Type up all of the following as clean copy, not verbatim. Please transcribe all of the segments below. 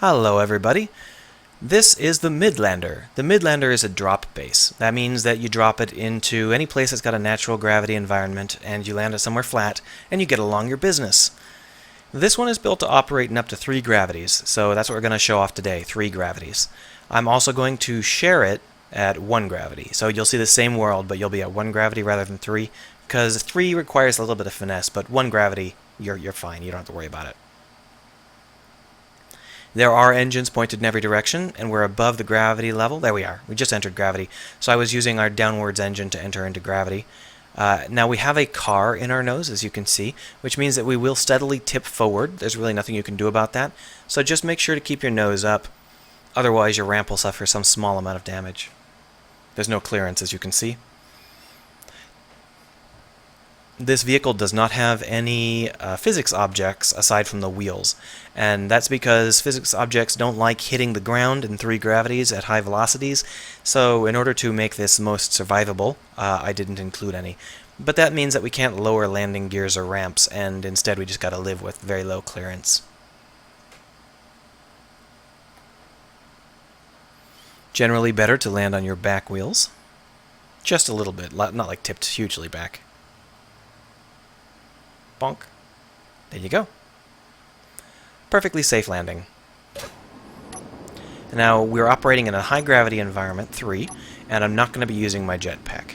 Hello everybody. This is the Midlander. The Midlander is a drop base. That means that you drop it into any place that's got a natural gravity environment and you land it somewhere flat and you get along your business. This one is built to operate in up to 3 gravities, so that's what we're going to show off today, 3 gravities. I'm also going to share it at 1 gravity, so you'll see the same world but you'll be at 1 gravity rather than 3, because 3 requires a little bit of finesse, but 1 gravity, you're fine, you don't have to worry about it. There are engines pointed in every direction, and we're above the gravity level. There we are. We just entered gravity. So I was using our downwards engine to enter into gravity. Now we have a car in our nose, as you can see, which means that we will steadily tip forward. There's really nothing you can do about that. So just make sure to keep your nose up. Otherwise, your ramp will suffer some small amount of damage. There's no clearance, as you can see. This vehicle does not have any physics objects aside from the wheels, and that's because physics objects don't like hitting the ground in 3 gravities at high velocities, so in order to make this most survivable, I didn't include any. But that means that we can't lower landing gears or ramps, and instead we just gotta live with very low clearance. Generally better to land on your back wheels. Just a little bit, not like tipped hugely back. Bonk. There you go. Perfectly safe landing. Now, we're operating in a high gravity environment, 3, and I'm not going to be using my jetpack.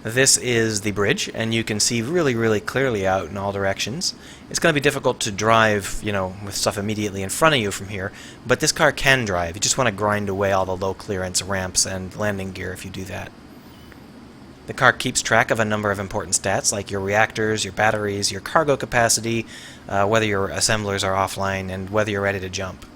This is the bridge, and you can see really clearly out in all directions. It's going to be difficult to drive, with stuff immediately in front of you from here, but this car can drive. You just want to grind away all the low clearance ramps and landing gear if you do that. The car keeps track of a number of important stats like your reactors, your batteries, your cargo capacity, whether your assemblers are offline, and whether you're ready to jump.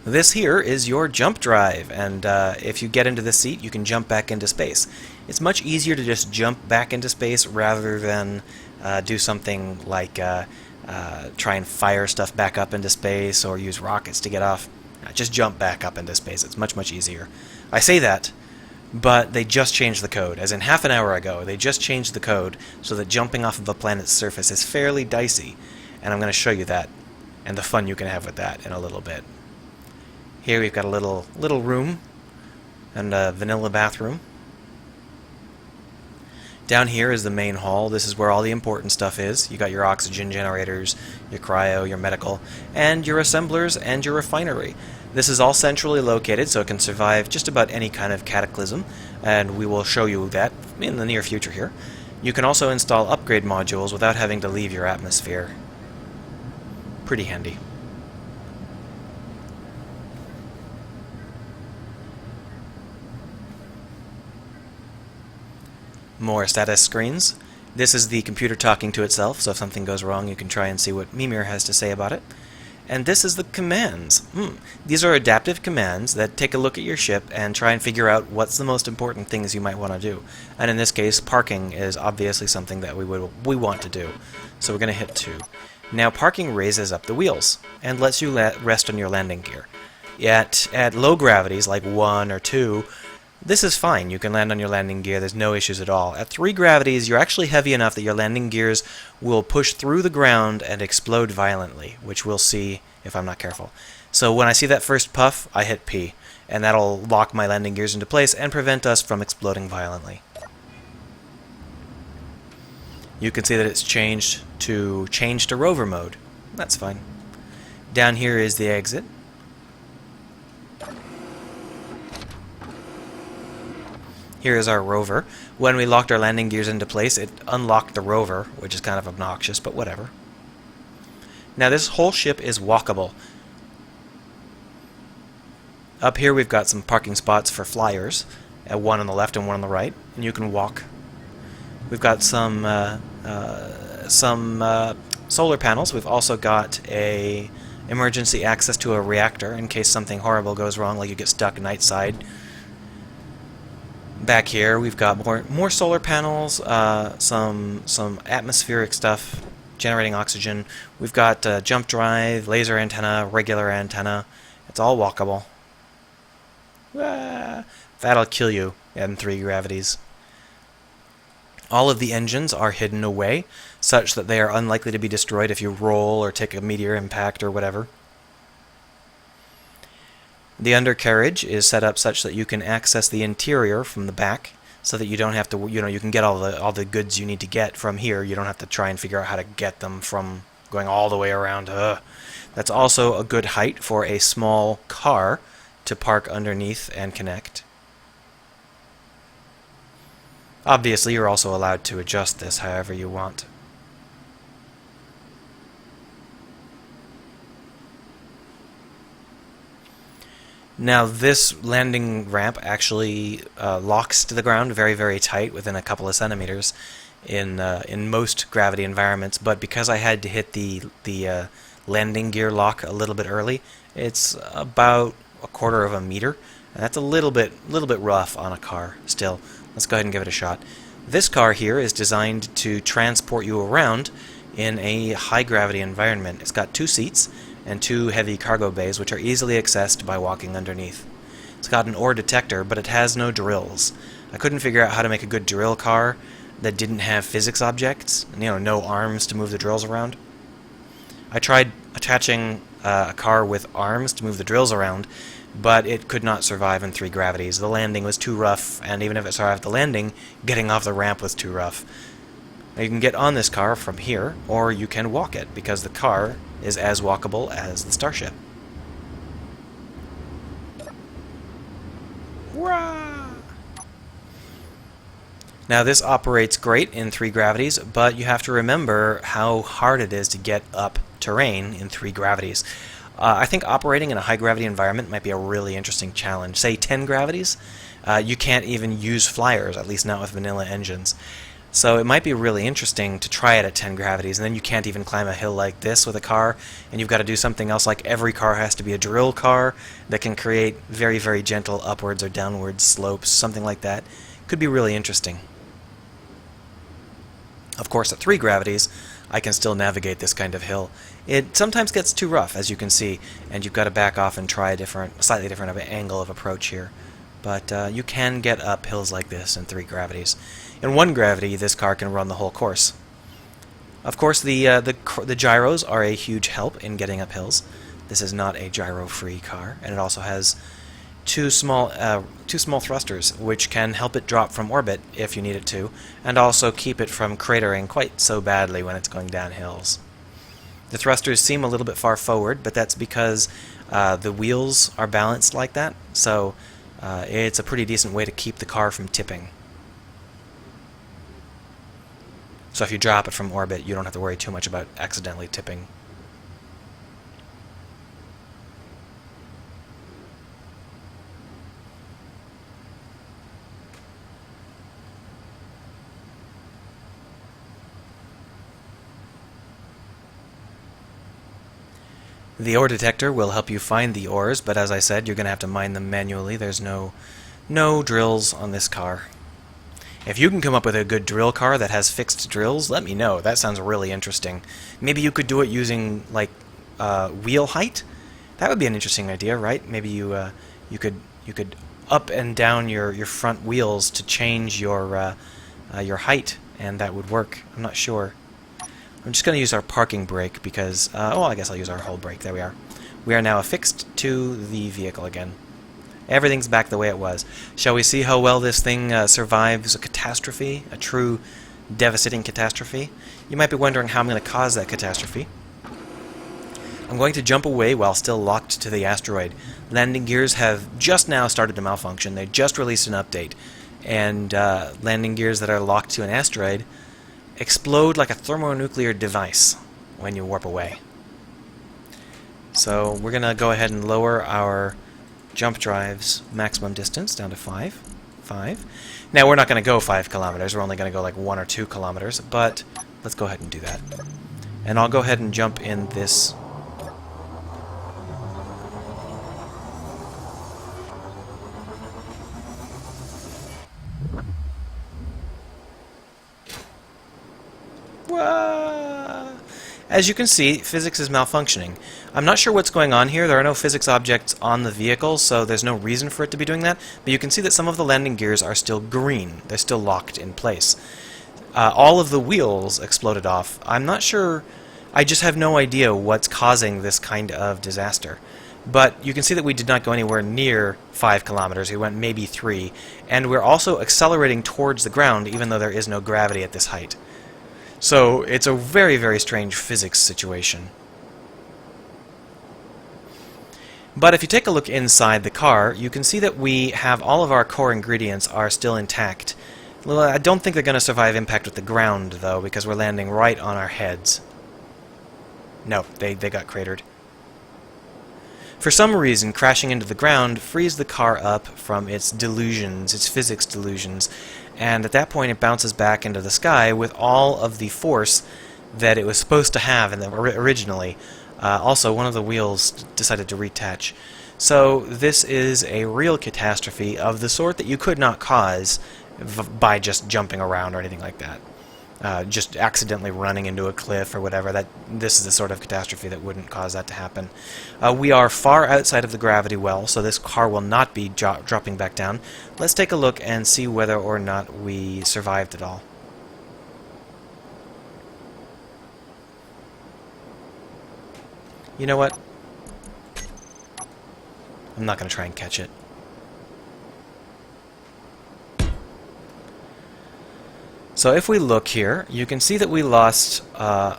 This here is your jump drive, and if you get into this seat, you can jump back into space. It's much easier to just jump back into space rather than do something like try and fire stuff back up into space or use rockets to get off. Just jump back up into space. It's much easier. I say that, but they just changed the code. As in half an hour ago, they just changed the code so that jumping off of a planet's surface is fairly dicey. And I'm going to show you that and the fun you can have with that in a little bit. Here we've got a little room and a vanilla bathroom. Down here is the main hall. This is where all the important stuff is. You got your oxygen generators, your cryo, your medical, and your assemblers and your refinery. This is all centrally located, so it can survive just about any kind of cataclysm, and we will show you that in the near future here. You can also install upgrade modules without having to leave your atmosphere. Pretty handy. More status screens. This is the computer talking to itself, so if something goes wrong you can try and see what Mimir has to say about it. And this is the commands. These are adaptive commands that take a look at your ship and try and figure out what's the most important things you might want to do. And in this case, parking is obviously something that we want to do. So we're going to hit 2. Now parking raises up the wheels and lets you rest on your landing gear. Yet at low gravities like 1 or 2, this is fine. You can land on your landing gear. There's no issues at all. At 3 gravities, you're actually heavy enough that your landing gears will push through the ground and explode violently, which we'll see if I'm not careful. So when I see that first puff, I hit P, and that'll lock my landing gears into place and prevent us from exploding violently. You can see that it's changed to Rover mode. That's fine. Down here is the exit. Here is our rover. When we locked our landing gears into place, it unlocked the rover, which is kind of obnoxious, but whatever. Now this whole ship is walkable. Up here we've got some parking spots for flyers, one on the left and one on the right, and you can walk. We've got some solar panels. We've also got a emergency access to a reactor in case something horrible goes wrong, like you get stuck nightside. Back here we've got more solar panels, some atmospheric stuff, generating oxygen. We've got jump drive, laser antenna, regular antenna. It's all walkable. That'll kill you in 3 gravities. All of the engines are hidden away, such that they are unlikely to be destroyed if you roll or take a meteor impact or whatever. The undercarriage is set up such that you can access the interior from the back, so that you don't have to, you can get all the goods you need to get from here. You don't have to try and figure out how to get them from going all the way around. That's also a good height for a small car to park underneath and connect. Obviously, you're also allowed to adjust this however you want. Now, this landing ramp actually locks to the ground very, very tight within a couple of centimeters in most gravity environments, but because I had to hit the landing gear lock a little bit early, it's about a quarter of a meter. And that's a little bit rough on a car still. Let's go ahead and give it a shot. This car here is designed to transport you around in a high gravity environment. It's got 2 seats and 2 heavy cargo bays, which are easily accessed by walking underneath. It's got an ore detector, but it has no drills. I couldn't figure out how to make a good drill car that didn't have physics objects, no arms to move the drills around. I tried attaching a car with arms to move the drills around, but it could not survive in 3 gravities. The landing was too rough, and even if it survived the landing, getting off the ramp was too rough. Now, you can get on this car from here, or you can walk it, because the car is as walkable as the starship. Hurrah! Now, this operates great in 3 gravities, but you have to remember how hard it is to get up terrain in 3 gravities. I think operating in a high-gravity environment might be a really interesting challenge. Say 10 gravities, you can't even use flyers, at least not with vanilla engines. So it might be really interesting to try it at 10 gravities, and then you can't even climb a hill like this with a car, and you've got to do something else like every car has to be a drill car that can create very, very gentle upwards or downwards slopes, something like that. Could be really interesting. Of course, at 3 gravities, I can still navigate this kind of hill. It sometimes gets too rough, as you can see, and you've got to back off and try a slightly different angle of approach here. But you can get up hills like this in 3 gravities. In 1 gravity, this car can run the whole course. Of course, the gyros are a huge help in getting up hills. This is not a gyro-free car, and it also has two small thrusters, which can help it drop from orbit if you need it to, and also keep it from cratering quite so badly when it's going down hills. The thrusters seem a little bit far forward, but that's because the wheels are balanced like that, so it's a pretty decent way to keep the car from tipping. So if you drop it from orbit, you don't have to worry too much about accidentally tipping. The ore detector will help you find the ores, but as I said, you're going to have to mine them manually. There's no drills on this car. If you can come up with a good drill car that has fixed drills, let me know. That sounds really interesting. Maybe you could do it using, like, wheel height? That would be an interesting idea, right? Maybe you could up and down your front wheels to change your height, and that would work. I'm not sure. I'm just going to use our parking brake because, I guess I'll use our whole brake. There we are. We are now affixed to the vehicle again. Everything's back the way it was. Shall we see how well this thing survives a catastrophe, a true devastating catastrophe? You might be wondering how I'm going to cause that catastrophe. I'm going to jump away while still locked to the asteroid. Landing gears have just now started to malfunction. They just released an update. And landing gears that are locked to an asteroid explode like a thermonuclear device when you warp away. So we're going to go ahead and lower our jump drive's maximum distance down to 5. Now we're not going to go 5 kilometers, we're only going to go like 1 or 2 kilometers, but let's go ahead and do that. And I'll go ahead and jump in this. As you can see, physics is malfunctioning. I'm not sure what's going on here. There are no physics objects on the vehicle, so there's no reason for it to be doing that. But you can see that some of the landing gears are still green. They're still locked in place. all of the wheels exploded off. I'm not sure, I just have no idea what's causing this kind of disaster. But you can see that we did not go anywhere near 5 kilometers, we went maybe 3, and we're also accelerating towards the ground even though there is no gravity at this height. So it's a very, very strange physics situation. But if you take a look inside the car, you can see that we have all of our core ingredients are still intact. I don't think they're going to survive impact with the ground, though, because we're landing right on our heads. No, they got cratered. For some reason, crashing into the ground frees the car up from its delusions, its physics delusions, and at that point it bounces back into the sky with all of the force that it was supposed to have originally. Also, one of the wheels decided to retach. So this is a real catastrophe of the sort that you could not cause by just jumping around or anything like that. Just accidentally running into a cliff or whatever. This is the sort of catastrophe that wouldn't cause that to happen. We are far outside of the gravity well, so this car will not be dropping back down. Let's take a look and see whether or not we survived at all. You know what? I'm not going to try and catch it. So if we look here, you can see that we lost a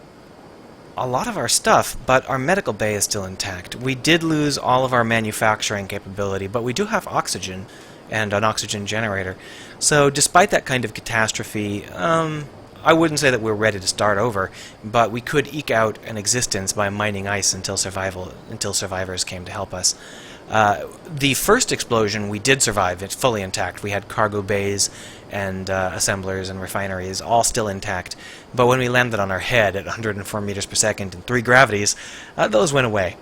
lot of our stuff, but our medical bay is still intact. We did lose all of our manufacturing capability, but we do have oxygen and an oxygen generator. So despite that kind of catastrophe, I wouldn't say that we're ready to start over, but we could eke out an existence by mining ice until survivors came to help us. The first explosion we did survive. It's fully intact. We had cargo bays and assemblers and refineries all still intact. But when we landed on our head at 104 meters per second and 3 gravities, those went away.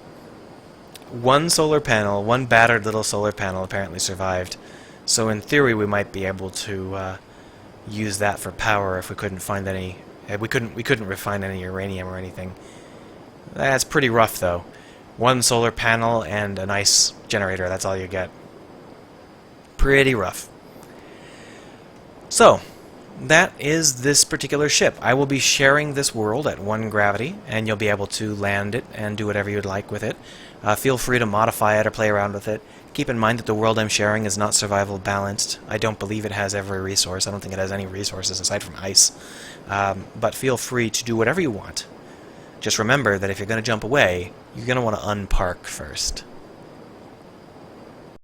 One solar panel, one battered little solar panel apparently survived. So in theory we might be able to use that for power if we couldn't find any. We couldn't refine any uranium or anything. That's pretty rough though. One solar panel and an ice generator, that's all you get. Pretty rough. So, that is this particular ship. I will be sharing this world at 1 gravity, and you'll be able to land it and do whatever you'd like with it. Feel free to modify it or play around with it. Keep in mind that the world I'm sharing is not survival balanced. I don't believe it has every resource. I don't think it has any resources aside from ice. But feel free to do whatever you want. Just remember that if you're going to jump away, you're going to want to unpark first.